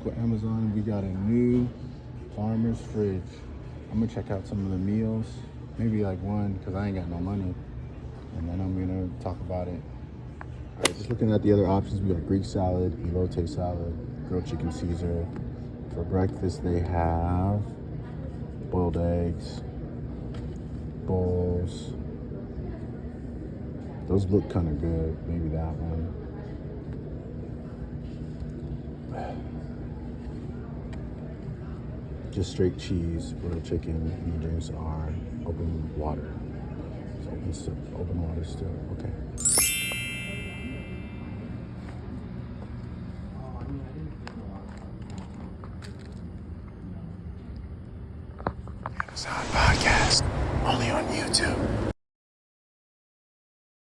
with Amazon. We got a new farmer's fridge. I'm gonna check out some of the meals, maybe like one, because I ain't got no money. And then I'm gonna talk about it. All right, just looking at the other options, we got Greek salad, elote salad, grilled chicken Caesar. For breakfast, they have boiled eggs, bowls. Those look kind of good. Maybe that one. Just straight cheese, grilled chicken, and the drinks are open water. It's open water still. Okay. Amazon Podcast, only on YouTube.